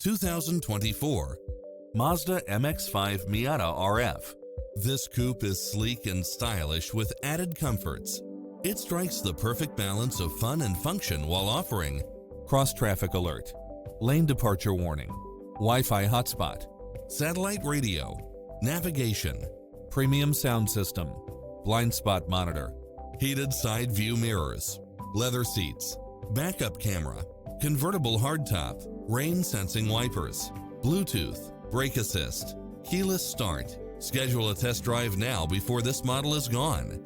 2024 Mazda MX-5 Miata RF. This coupe is sleek and stylish with added comforts. It strikes the perfect balance of fun and function while offering cross-traffic alert, lane departure warning, Wi-Fi hotspot, satellite radio, navigation, premium sound system, blind spot monitor, heated side view mirrors, leather seats, backup camera, convertible hardtop, rain sensing wipers, Bluetooth, brake assist, keyless start. Schedule a test drive now before this model is gone.